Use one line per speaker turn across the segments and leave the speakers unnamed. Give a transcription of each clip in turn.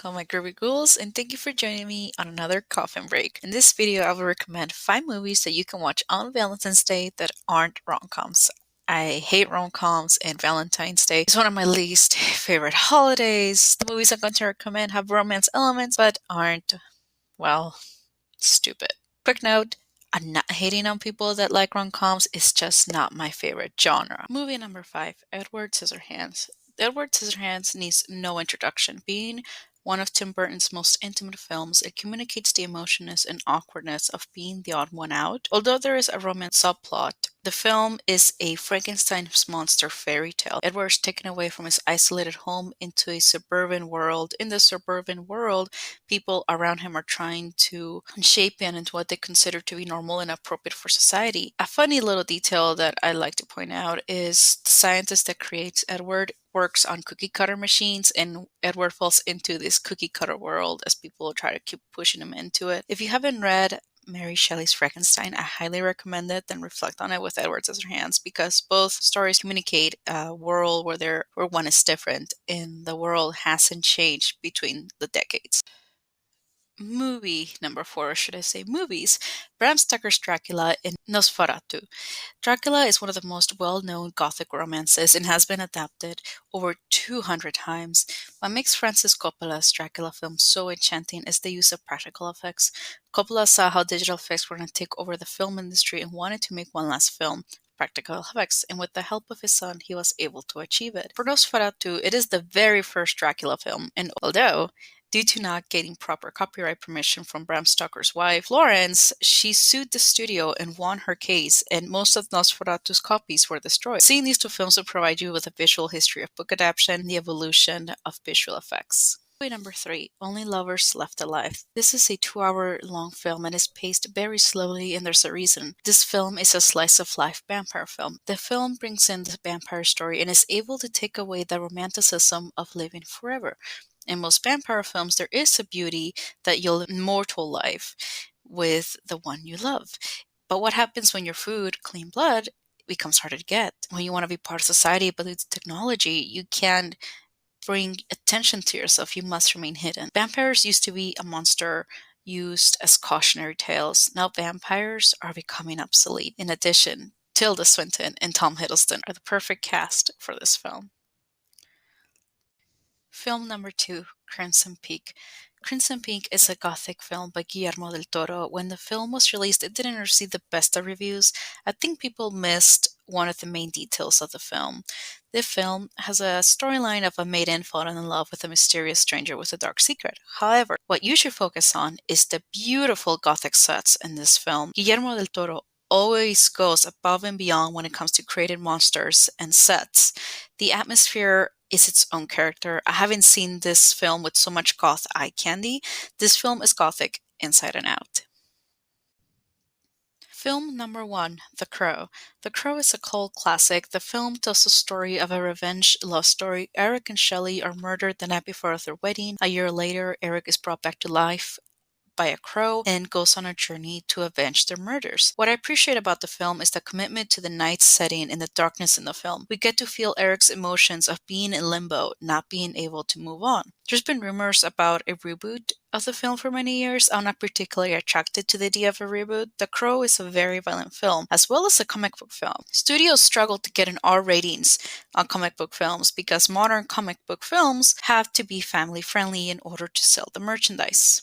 welcome my groovy ghouls, and thank you for joining me on another coffin break. In this video, I will recommend 5 movies that you can watch on Valentine's Day that aren't rom-coms. I hate rom-coms, and Valentine's Day is one of my least favorite holidays. The movies I'm going to recommend have romance elements but aren't, well, stupid. Quick note, I'm not hating on people that like rom-coms, it's just not my favorite genre. Movie number 5, Edward Scissorhands. Edward Scissorhands needs no introduction. Being one of Tim Burton's most intimate films, it communicates the emotionness and awkwardness of being the odd one out. Although there is a romance subplot, the film is a Frankenstein's monster fairy tale. Edward is taken away from his isolated home into a suburban world. In the suburban world, people around him are trying to shape him into what they consider to be normal and appropriate for society. A funny little detail that I like to point out is the scientist that creates Edward works on cookie cutter machines, and Edward falls into this cookie cutter world as people try to keep pushing him into it. If you haven't read Mary Shelley's Frankenstein, I highly recommend it, then reflect on it with Edward Scissorhands, because both stories communicate a world where one is different and the world hasn't changed between the decades. Movie number 4, or should I say movies, Bram Stoker's Dracula and Nosferatu. Dracula is one of the most well-known Gothic romances and has been adapted over 200 times. What makes Francis Coppola's Dracula film so enchanting is the use of practical effects. Coppola saw how digital effects were going to take over the film industry and wanted to make one last film, practical effects, and with the help of his son, he was able to achieve it. For Nosferatu, it is the very first Dracula film, and although due to not getting proper copyright permission from Bram Stoker's wife, Florence, she sued the studio and won her case, and most of Nosferatu's copies were destroyed. Seeing these two films will provide you with a visual history of book adaptation and the evolution of visual effects. Movie number 3, Only Lovers Left Alive. This is a 2-hour-long film and is paced very slowly, and there's a reason. This film is a slice-of-life vampire film. The film brings in the vampire story and is able to take away the romanticism of living forever. In most vampire films, there is a beauty that you'll immortal life with the one you love. But what happens when your food, clean blood, becomes harder to get? When you want to be part of society, but with technology, you can't bring attention to yourself. You must remain hidden. Vampires used to be a monster used as cautionary tales. Now vampires are becoming obsolete. In addition, Tilda Swinton and Tom Hiddleston are the perfect cast for this film. Film number 2, Crimson Peak. Crimson Peak is a Gothic film by Guillermo del Toro. When the film was released, it didn't receive the best of reviews. I think people missed one of the main details of the film. The film has a storyline of a maiden falling in love with a mysterious stranger with a dark secret. However, what you should focus on is the beautiful Gothic sets in this film. Guillermo del Toro always goes above and beyond when it comes to creating monsters and sets. The atmosphere is its own character. I haven't seen this film with so much goth eye candy. This film is Gothic inside and out. Film number 1, The Crow. The Crow is a cult classic. The film tells the story of a revenge love story. Eric and Shelley are murdered the night before their wedding. A year later, Eric is brought back to life by a crow and goes on a journey to avenge their murders. What I appreciate about the film is the commitment to the night setting and the darkness in the film. We get to feel Eric's emotions of being in limbo, not being able to move on. There's been rumors about a reboot of the film for many years. I'm not particularly attracted to the idea of a reboot. The Crow is a very violent film, as well as a comic book film. Studios struggle to get an R ratings on comic book films because modern comic book films have to be family friendly in order to sell the merchandise.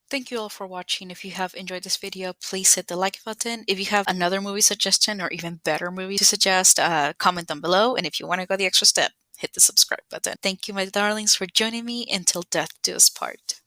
Thank you all for watching. If you have enjoyed this video, please hit the like button. If you have another movie suggestion or even better movie to suggest, comment down below. And if you want to go the extra step, hit the subscribe button. Thank you, my darlings, for joining me until death do us part.